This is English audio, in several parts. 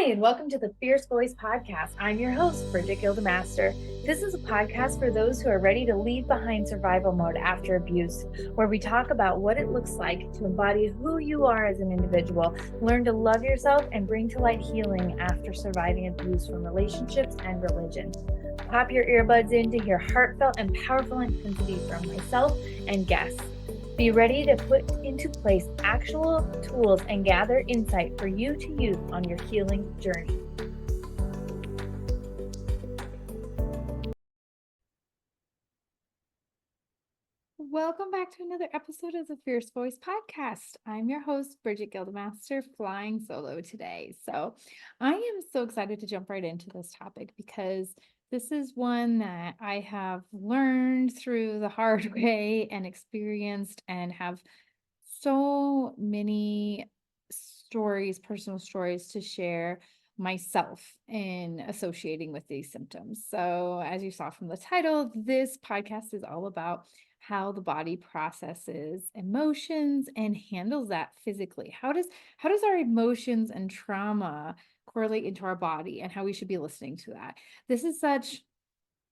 Hi, and welcome to the Fierce Voice Podcast. I'm your host, Brigette Gildemaster. This is a podcast for those who are ready to leave behind survival mode after abuse, where we talk about what it looks like to embody who you are as an individual, learn to love yourself, and bring to light healing after surviving abuse from relationships and religion. Pop your earbuds in to hear heartfelt and powerful intensity from myself and guests. Be ready to put into place actual tools and gather insight for you to use on your healing journey. Welcome back to another episode of the Fierce Voice Podcast. I'm your host, Brigette Gildemaster, flying solo today. So I am so excited to jump right into this topic because this is one that I have learned through the hard way and experienced and have so many stories, personal stories to share myself in associating with these symptoms. So, as you saw from the title, this podcast is all about how the body processes emotions and handles that physically. How does our emotions and trauma correlate into our body and how we should be listening to that? This is such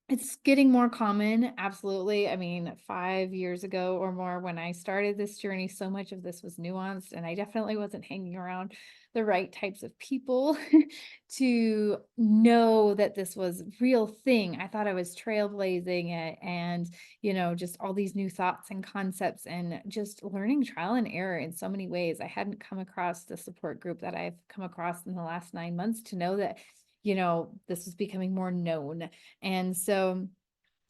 It's getting more common, absolutely. I mean, 5 years ago or more when I started this journey, so much of this was nuanced, and I definitely wasn't hanging around the right types of people to know that this was real thing. I thought I was trailblazing it and, just all these new thoughts and concepts and just learning trial and error in so many ways. I hadn't come across the support group that I've come across in the last 9 months to know that, this was becoming more known. And so,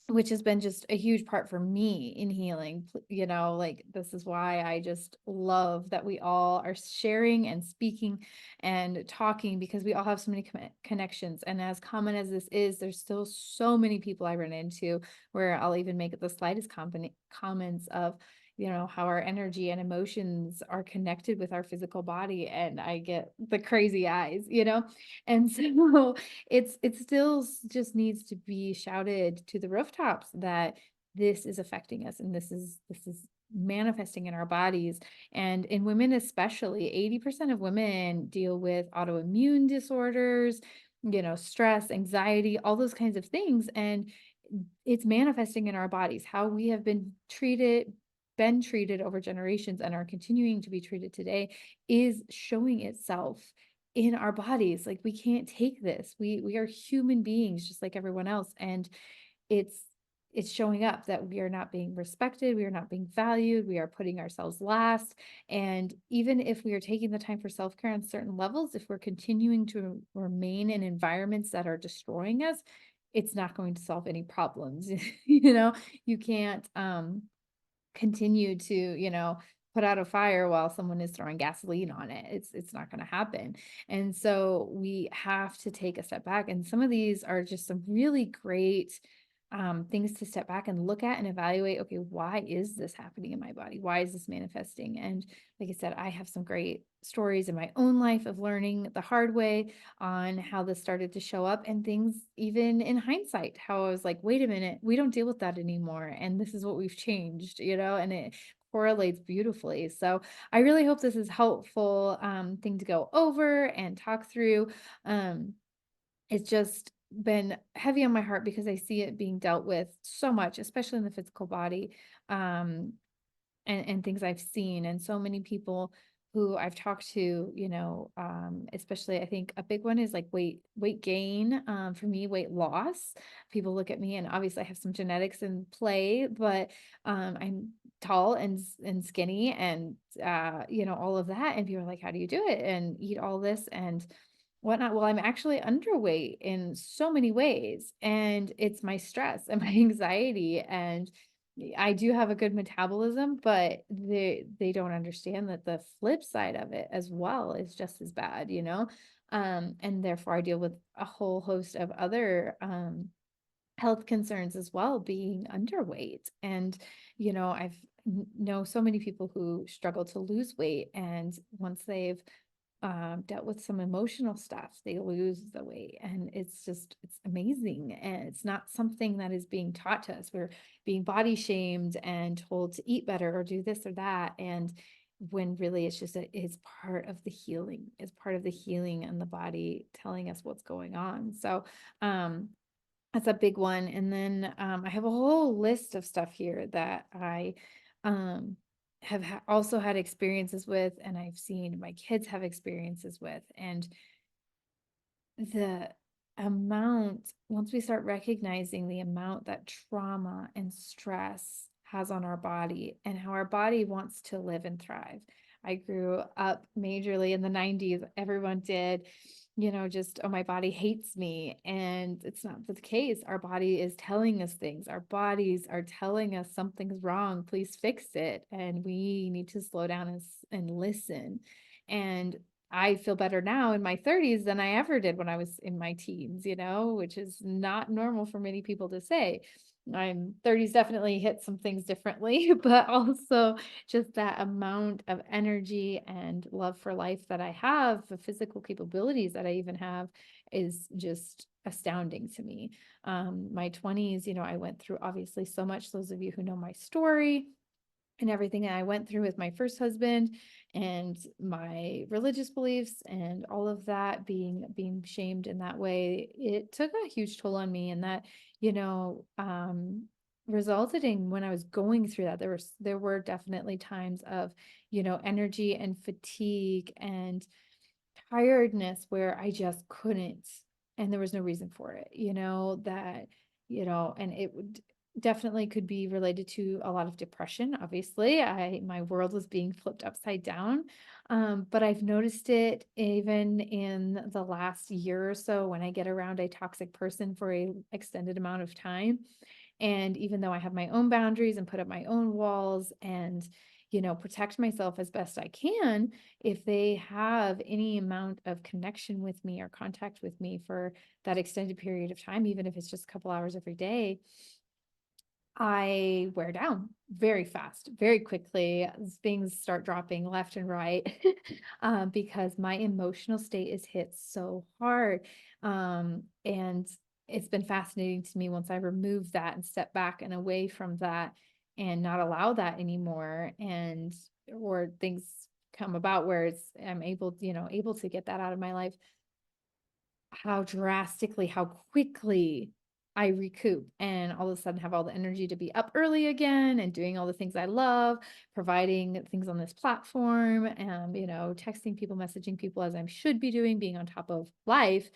which has been just a huge part for me in healing, like this is why I just love that we all are sharing and speaking and talking because we all have so many connections. And as common as this is, there's still so many people I run into where I'll even make it the slightest comments of, how our energy and emotions are connected with our physical body. And I get the crazy eyes. And so it still just needs to be shouted to the rooftops that this is affecting us and this is manifesting in our bodies. And in women especially, 80% of women deal with autoimmune disorders, stress, anxiety, all those kinds of things. And it's manifesting in our bodies. How we have been treated over generations and are continuing to be treated today is showing itself in our bodies. Like, we can't take this. We are human beings just like everyone else. And it's it's showing up that we are not being respected, we are not being valued, we are putting ourselves last. And even if we are taking the time for self-care on certain levels, if we're continuing to remain in environments that are destroying us, it's not going to solve any problems. You can't continue to, put out a fire while someone is throwing gasoline on it. It's not going to happen. And so we have to take a step back. And some of these are just some really great things to step back and look at and evaluate. Okay, why is this happening in my body? Why is this manifesting? And like I said, I have some great stories in my own life of learning the hard way on how this started to show up, and things even in hindsight, how I was like, wait a minute, we don't deal with that anymore. And this is what we've changed, and it correlates beautifully. So I really hope this is helpful thing to go over and talk through. It's just been heavy on my heart because I see it being dealt with so much, especially in the physical body, and things I've seen, and so many people who I've talked to, especially I think a big one is like weight gain. For me, weight loss. People look at me, and obviously I have some genetics in play, but I'm tall and skinny and all of that. And people are like, how do you do it and eat all this and whatnot? Well, I'm actually underweight in so many ways, and it's my stress and my anxiety. And I do have a good metabolism, but they don't understand that the flip side of it as well is just as bad. And therefore I deal with a whole host of other health concerns as well, being underweight. And I've know so many people who struggle to lose weight, and once they've dealt with some emotional stuff, they lose the weight. And it's amazing. And it's not something that is being taught to us. We're being body shamed and told to eat better or do this or that. And when really it's part of the healing. It's part of the healing and the body telling us what's going on. So, that's a big one. And then, I have a whole list of stuff here that I, um, have also had experiences with, and I've seen my kids have experiences with. And the amount, once we start recognizing the amount that trauma and stress has on our body and how our body wants to live and thrive. I grew up majorly in the 90s. Everyone did, just, oh, my body hates me. And it's not the case. Our body is telling us things. Our bodies are telling us something's wrong. Please fix it. And we need to slow down and listen. And I feel better now in my 30s than I ever did when I was in my teens, which is not normal for many people to say. I'm 30s definitely hit some things differently, but also just that amount of energy and love for life that I have, the physical capabilities that I even have is just astounding to me. My 20s, I went through obviously so much. Those of you who know my story, and everything that I went through with my first husband and my religious beliefs and all of that being shamed in that way, it took a huge toll on me. And that, you know, um, resulted in when I was going through that, there were definitely times of, energy and fatigue and tiredness where I just couldn't, and there was no reason for it, and it would definitely could be related to a lot of depression. Obviously, my world was being flipped upside down. But I've noticed it even in the last year or so when I get around a toxic person for a extended amount of time. And even though I have my own boundaries and put up my own walls and, protect myself as best I can, if they have any amount of connection with me or contact with me for that extended period of time, even if it's just a couple hours every day, I wear down very fast, very quickly. Things start dropping left and right because my emotional state is hit so hard. And it's been fascinating to me once I remove that and step back and away from that and not allow that anymore. And or things come about where I'm able to get that out of my life, how quickly I recoup and all of a sudden have all the energy to be up early again and doing all the things I love, providing things on this platform, and, texting people, messaging people as I should be doing, being on top of life.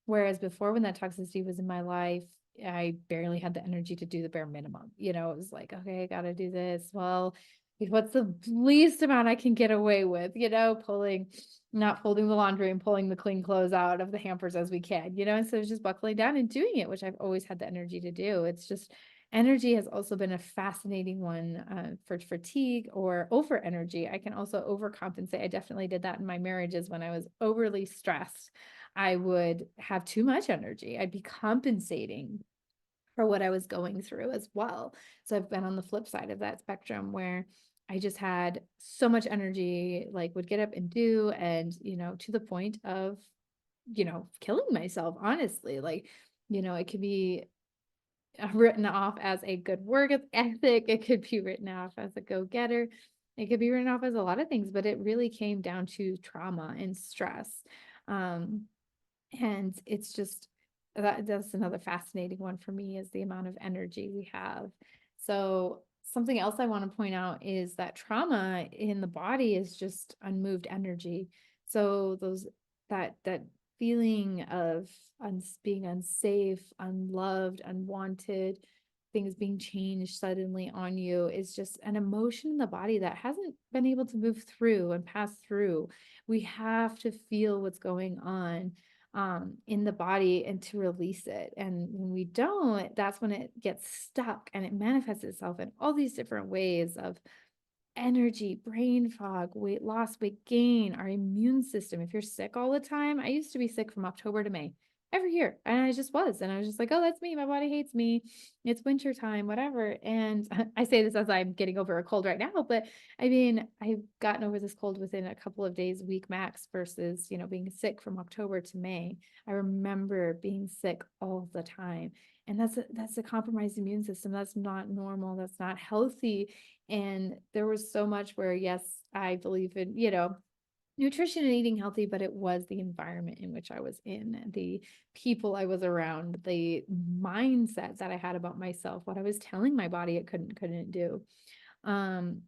Whereas before, when that toxicity was in my life, I barely had the energy to do the bare minimum. It was like, okay, I got to do this. Well, what's the least amount I can get away with, not folding the laundry and pulling the clean clothes out of the hampers as we can, instead of just buckling down and doing it, which I've always had the energy to do. It's just energy has also been a fascinating one for fatigue or over energy. I can also overcompensate. I definitely did that in my marriages when I was overly stressed. I would have too much energy. I'd be compensating for what I was going through as well. So I've been on the flip side of that spectrum where I just had so much energy, like would get up and do, and, to the point of, killing myself, honestly. Like, it could be written off as a good work ethic. It could be written off as a go-getter. It could be written off as a lot of things, but it really came down to trauma and stress. Um, and it's just that's another fascinating one for me is the amount of energy we have. So something else I want to point out is that trauma in the body is just unmoved energy. So that feeling of being unsafe, unloved, unwanted, things being changed suddenly on you is just an emotion in the body that hasn't been able to move through and pass through. We have to feel what's going on in the body and to release it. And when we don't, that's when it gets stuck and it manifests itself in all these different ways of energy, brain fog, weight loss, weight gain, our immune system. If you're sick all the time, I used to be sick from October to May every year. And I just was. And I was just like, oh, that's me. My body hates me. It's winter time, whatever. And I say this as I'm getting over a cold right now, but I mean, I've gotten over this cold within a couple of days, week max, versus, being sick from October to May. I remember being sick all the time. And that's a compromised immune system. That's not normal. That's not healthy. And there was so much where, yes, I believe in, nutrition and eating healthy, but it was the environment in which I was in, the people I was around, the mindset that I had about myself, what I was telling my body it couldn't do. Um,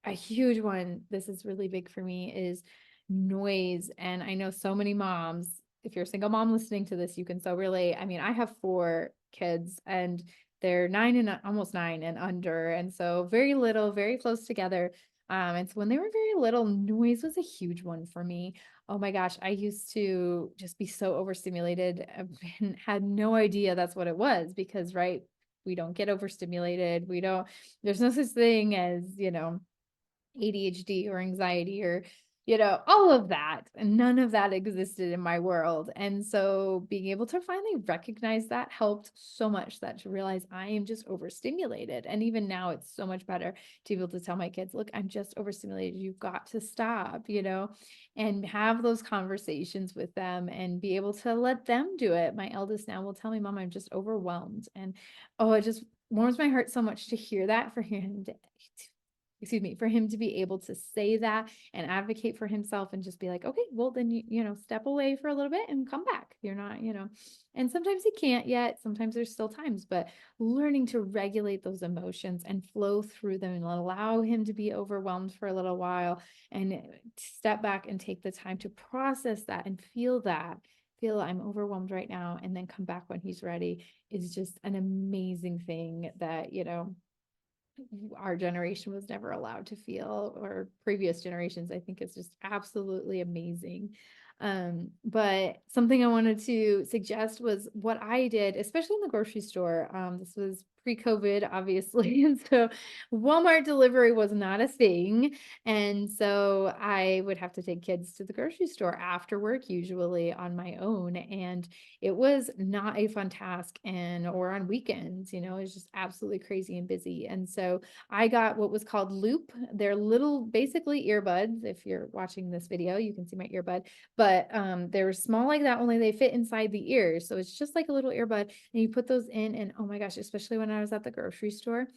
a huge one, this is really big for me, is noise. And I know so many moms, if you're a single mom listening to this, you can so relate. I mean, I have 4 kids and they're 9 and almost 9 and under. And so very little, very close together. And so when they were very little, noise was a huge one for me. Oh my gosh, I used to just be so overstimulated and had no idea that's what it was because, right, we don't get overstimulated. There's no such thing as, ADHD or anxiety or, all of that. And none of that existed in my world. And so being able to finally recognize that helped so much, that to realize I am just overstimulated. And even now it's so much better to be able to tell my kids, look, I'm just overstimulated. You've got to stop, and have those conversations with them and be able to let them do it. My eldest now will tell me, Mom, I'm just overwhelmed. And oh, it just warms my heart so much to hear that for him for him to be able to say that and advocate for himself and just be like, okay, well then step away for a little bit and come back. You're not, and sometimes he can't yet, sometimes there's still times, but learning to regulate those emotions and flow through them and allow him to be overwhelmed for a little while and step back and take the time to process that and feel I'm overwhelmed right now, and then come back when he's ready, is just an amazing thing that, our generation was never allowed to feel, or previous generations. I think it's just absolutely amazing. But something I wanted to suggest was what I did, especially in the grocery store. This was pre-COVID, obviously. And so Walmart delivery was not a thing. And so I would have to take kids to the grocery store after work, usually on my own. And it was not a fun task, or on weekends, it's just absolutely crazy and busy. And so I got what was called Loop. They're little, basically earbuds. If you're watching this video, you can see my earbud, but they're small like that, only they fit inside the ears. So it's just like a little earbud, and you put those in, and oh my gosh, especially when I was at the grocery store,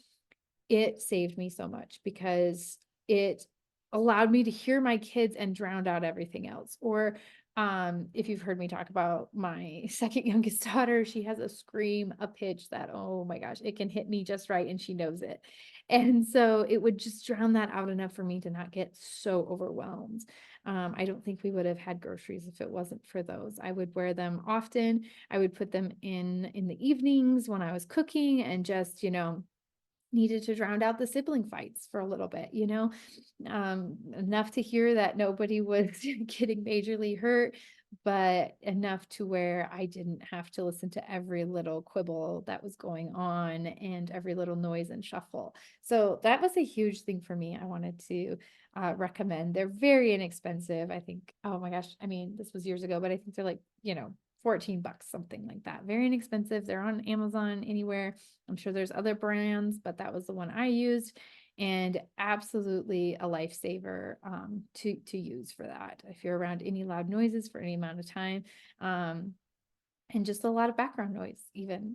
it saved me so much because it allowed me to hear my kids and drowned out everything else. Or if you've heard me talk about my second youngest daughter, she has a scream, a pitch that, oh my gosh, it can hit me just right, and she knows it. And so it would just drown that out enough for me to not get so overwhelmed. I don't think we would have had groceries if it wasn't for those. I would wear them often. I would put them in the evenings when I was cooking, and just, needed to drown out the sibling fights for a little bit, enough to hear that nobody was getting majorly hurt, but enough to where I didn't have to listen to every little quibble that was going on and every little noise and shuffle. So that was a huge thing for me. I wanted to recommend. They're very inexpensive. I think, oh my gosh, I mean, this was years ago, but I think they're like, $14, something like that. Very inexpensive. They're on Amazon, anywhere. I'm sure there's other brands, but that was the one I used, and absolutely a lifesaver to use for that. If you're around any loud noises for any amount of time, and just a lot of background noise, even,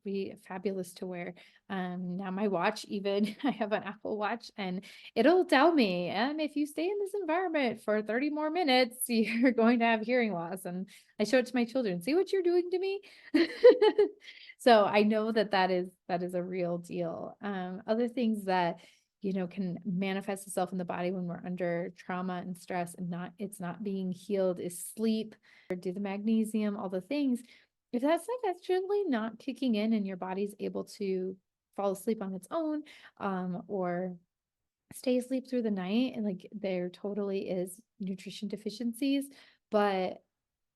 be fabulous to wear. Now my watch, even I have an Apple Watch, and it'll tell me, if you stay in this environment for 30 more minutes, you're going to have hearing loss. And I show it to my children, see what you're doing to me. So I know that is a real deal. Other things that, can manifest itself in the body when we're under trauma and stress and it's not being healed, is sleep. Do the magnesium, all the things. If that's like actually not kicking in and your body's able to fall asleep on its own, or stay asleep through the night, and like there totally is nutrition deficiencies. But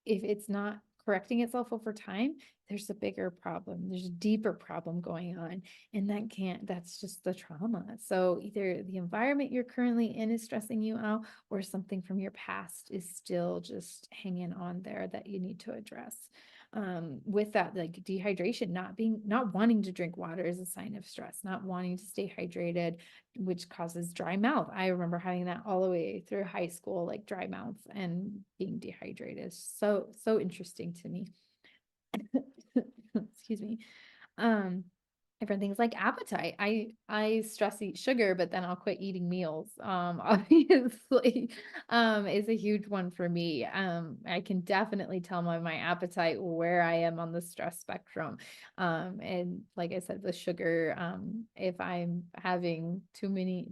if it's not correcting itself over time, there's a bigger problem. There's a deeper problem going on. And that's just the trauma. So either the environment you're currently in is stressing you out, or something from your past is still just hanging on there that you need to address. With that, like dehydration, not wanting to drink water is a sign of stress, not wanting to stay hydrated, which causes dry mouth. I remember having that all the way through high school, like dry mouth and being dehydrated. So interesting to me. Excuse me. Different things like appetite. I stress eat sugar, but then I'll quit eating meals. Obviously, is a huge one for me. I can definitely tell my appetite where I am on the stress spectrum. And like I said, with sugar, if I'm having too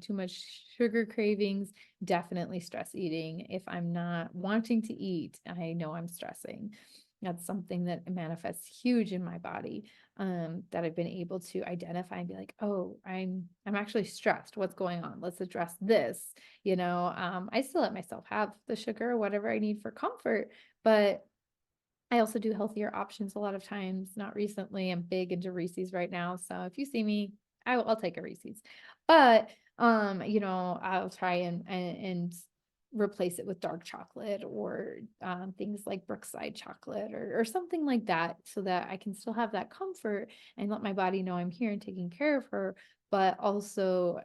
much sugar cravings, definitely stress eating. If I'm not wanting to eat, I know I'm stressing. That's something that manifests huge in my body, that I've been able to identify and be like, oh, I'm actually stressed. What's going on? Let's address this. I still let myself have the sugar or whatever I need for comfort, but I also do healthier options a lot of times. Not recently. I'm big into Reese's right now. So if you see me, I'll take a Reese's. But I'll try and replace it with dark chocolate, or things like Brookside chocolate, or something like that, so that I can still have that comfort and let my body know I'm here and taking care of her, but also,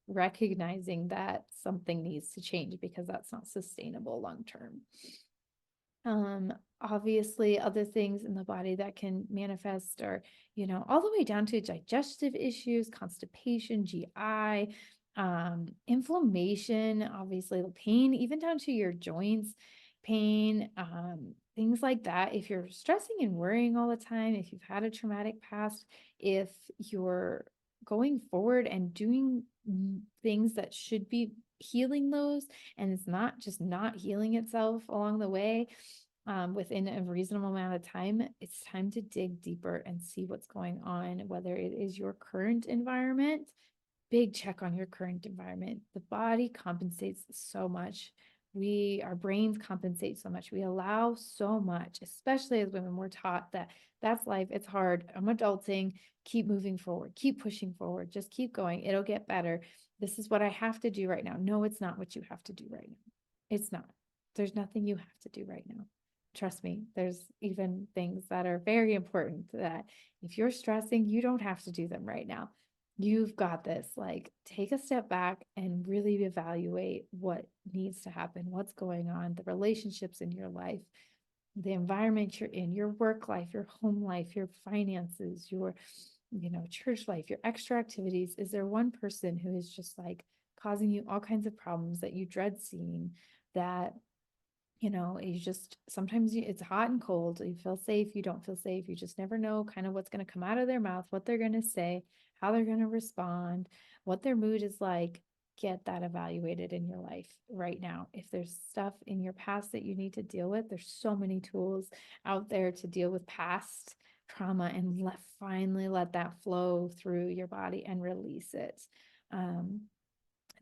recognizing that something needs to change because that's not sustainable long term. Obviously other things in the body that can manifest are, all the way down to digestive issues, constipation, GI, inflammation, obviously the pain, even down to your joints, pain, things like that. If you're stressing and worrying all the time, if you've had a traumatic past, if you're going forward and doing things that should be healing those, and it's not healing itself along the way, within a reasonable amount of time, it's time to dig deeper and see what's going on, whether it is your current environment. Big check on your current environment. The body compensates so much. Our brains compensate so much. We allow so much, especially as women. We're taught that that's life. It's hard. I'm adulting. Keep moving forward. Keep pushing forward. Just keep going. It'll get better. This is what I have to do right now. No, it's not what you have to do right now. It's not. There's nothing you have to do right now. Trust me, there's even things that are very important that if you're stressing, you don't have to do them right now. You've got this. Like, take a step back and really evaluate what needs to happen, what's going on, the relationships in your life, the environment you're in, your work life, your home life, your finances, your, church life, your extra activities. Is there one person who is just like causing you all kinds of problems that you dread seeing, that sometimes it's hot and cold. You feel safe, you don't feel safe. You just never know kind of what's going to come out of their mouth, what they're going to say, how they're going to respond, what their mood is like. Get that evaluated in your life right now. If there's stuff in your past that you need to deal with, there's so many tools out there to deal with past trauma, and finally let that flow through your body and release it.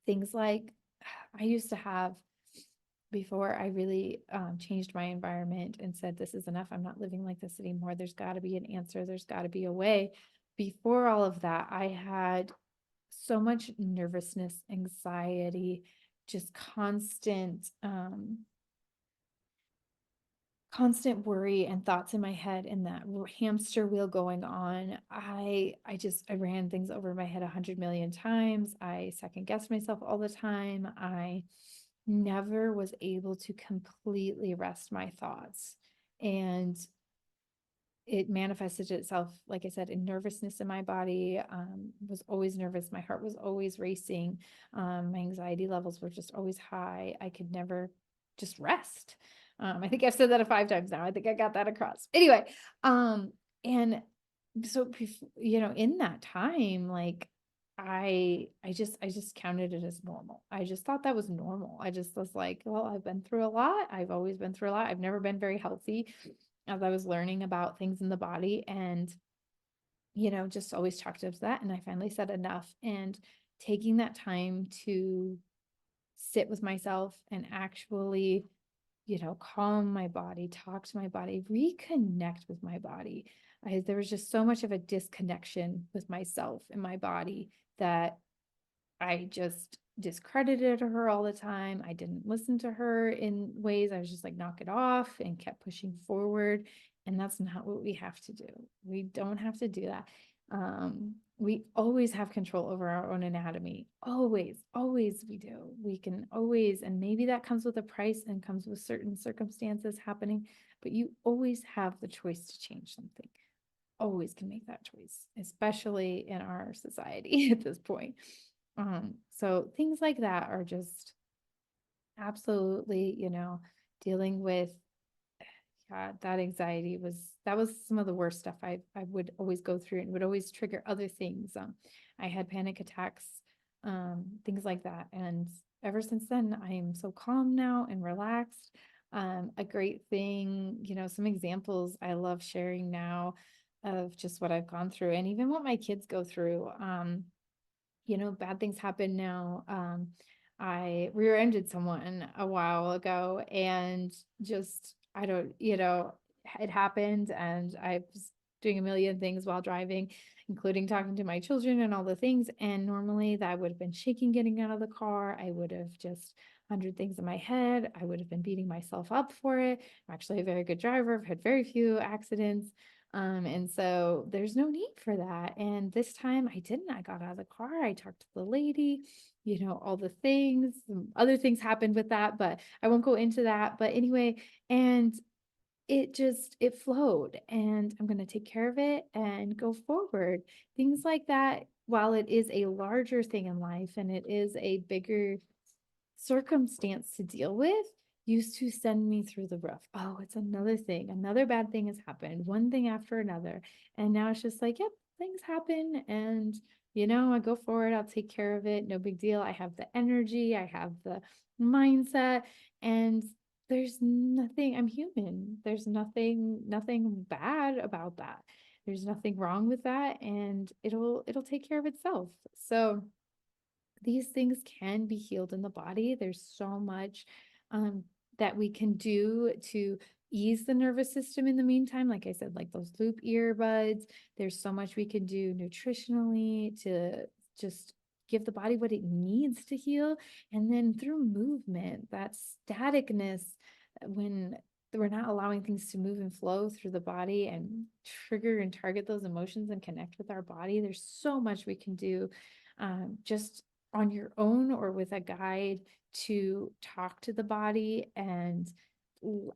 Things like I used to have, before I really changed my environment and said, this is enough. I'm not living like this anymore. There's got to be an answer. There's got to be a way. Before all of that, I had so much nervousness, anxiety, just constant worry and thoughts in my head, and that hamster wheel going on. I ran things over my head 100 million times. I second guessed myself all the time. I never was able to completely rest my thoughts. And it manifested itself, like I said, in nervousness in my body. Was always nervous. My heart was always racing. My anxiety levels were just always high. I could never just rest. I think I've said that 5 times now. I think I got that across. Anyway, and so, in that time, like, I just counted it as normal. I just thought that was normal. I just was like, well, I've been through a lot. I've always been through a lot. I've never been very healthy as I was learning about things in the body, and, just always chalked up to that. And I finally said enough, and taking that time to sit with myself and actually calm my body, talk to my body, reconnect with my body. There was just so much of a disconnection with myself and my body that I just discredited her all the time. I didn't listen to her in ways. I was just like, knock it off, and kept pushing forward. And that's not what we have to do. We don't have to do that. We always have control over our own anatomy. Always, always we do. We can always, and maybe that comes with a price and comes with certain circumstances happening, but you always have the choice to change something. Always can make that choice, especially in our society at this point. So things like that are just absolutely, dealing with, yeah, that anxiety that was some of the worst stuff I would always go through, and would always trigger other things. I had panic attacks, things like that. And ever since then, I am so calm now and relaxed. A great thing, some examples I love sharing now of just what I've gone through, and even what my kids go through. Bad things happen now. I rear-ended someone a while ago, and just, I don't, it happened, and I was doing a million things while driving, including talking to my children and all the things. And normally that would have been shaking getting out of the car. I would have just 100 things in my head. I would have been beating myself up for it. I'm actually a very good driver. I've had very few accidents. And so there's no need for that. And this time I didn't. I got out of the car. I talked to the lady, all the things. Some other things happened with that, but I won't go into that. But anyway, and it flowed, and I'm going to take care of it and go forward. Things like that, while it is a larger thing in life and it is a bigger circumstance to deal with, used to send me through the roof. Oh, it's another thing. Another bad thing has happened, one thing after another. And now it's just like, yep, things happen. And, I go forward, I'll take care of it. No big deal. I have the energy, I have the mindset, and there's nothing, I'm human. There's nothing bad about that. There's nothing wrong with that. And it'll take care of itself. So these things can be healed in the body. There's so much that we can do to ease the nervous system in the meantime. Like I said, like those loop earbuds, there's so much we can do nutritionally to just give the body what it needs to heal. And then through movement, that staticness, when we're not allowing things to move and flow through the body and trigger and target those emotions and connect with our body, there's so much we can do just on your own or with a guide to talk to the body and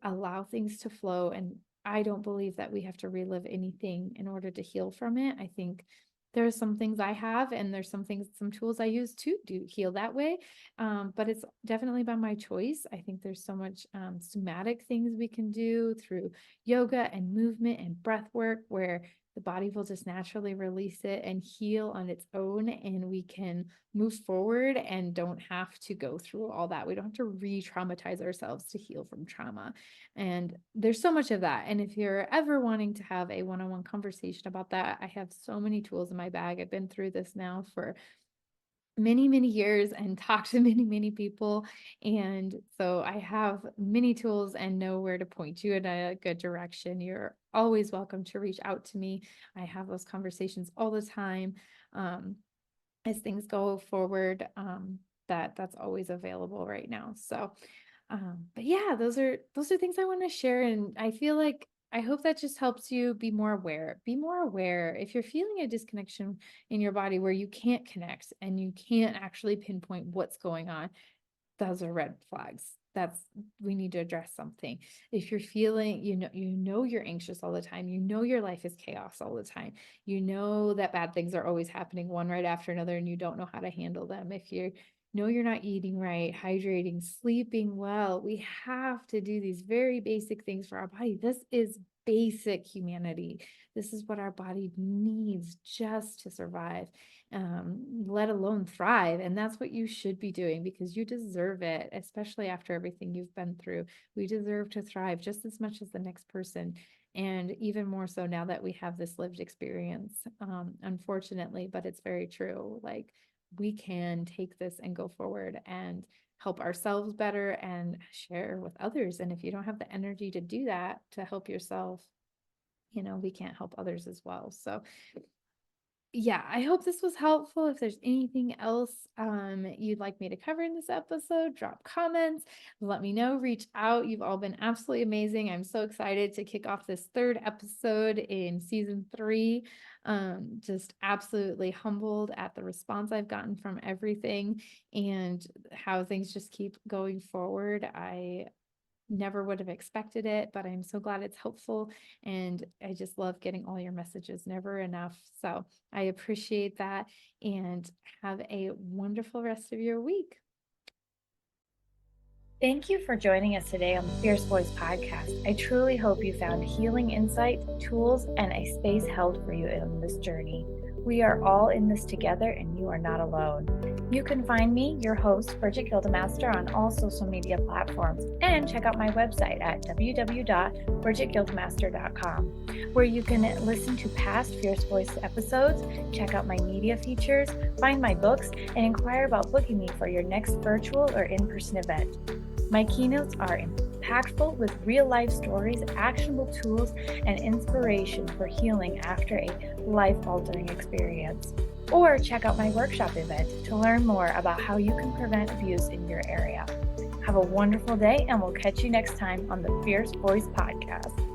allow things to flow. And I don't believe that we have to relive anything in order to heal from it. I think there are some things I have, and there's some tools I use to do heal that way. But it's definitely by my choice. I think there's so much somatic things we can do through yoga and movement and breath work, where the body will just naturally release it and heal on its own, and we can move forward and don't have to go through all that. We don't have to re-traumatize ourselves to heal from trauma. And there's so much of that. And if you're ever wanting to have a one-on-one conversation about that, I have so many tools in my bag. I've been through this now for many, many years and talked to many, many people. And so I have many tools and know where to point you in a good direction. You're always welcome to reach out to me. I have those conversations all the time. As things go forward, that's always available right now. So, but yeah, those are things I want to share. And I feel like, I hope that just helps you be more aware. Be more aware. If you're feeling a disconnection in your body where you can't connect and you can't actually pinpoint what's going on, those are red flags. We need to address something. If you're feeling, you're anxious all the time, your life is chaos all the time, that bad things are always happening one right after another, and you don't know how to handle them. If you're not eating right, hydrating, sleeping well, we have to do these very basic things for our body. This is basic humanity. This is what our body needs just to survive, let alone thrive. And that's what you should be doing, because you deserve it, especially after everything you've been through. We deserve to thrive just as much as the next person. And even more so now that we have this lived experience, unfortunately, but it's very true. Like, we can take this and go forward and help ourselves better and share with others. And if you don't have the energy to do that, to help yourself, we can't help others as well. So yeah, I hope this was helpful. If there's anything else you'd like me to cover in this episode, drop comments, let me know, reach out. You've all been absolutely amazing. I'm so excited to kick off this third episode in season 3. Just absolutely humbled at the response I've gotten from everything and how things just keep going forward. I never would have expected it, but I'm so glad it's helpful. And I just love getting all your messages, never enough. So I appreciate that and have a wonderful rest of your week. Thank you for joining us today on the Fierce Voice podcast. I truly hope you found healing insights, tools, and a space held for you in this journey. We are all in this together and you are not alone. You can find me, your host, Brigette Gildemaster, on all social media platforms and check out my website at www.brigittegildemaster.com, where you can listen to past Fierce Voice episodes, check out my media features, find my books, and inquire about booking me for your next virtual or in-person event. My keynotes are impactful with real-life stories, actionable tools, and inspiration for healing after a life-altering experience. Or check out my workshop event to learn more about how you can prevent abuse in your area. Have a wonderful day, and we'll catch you next time on the Fierce Voice Podcast.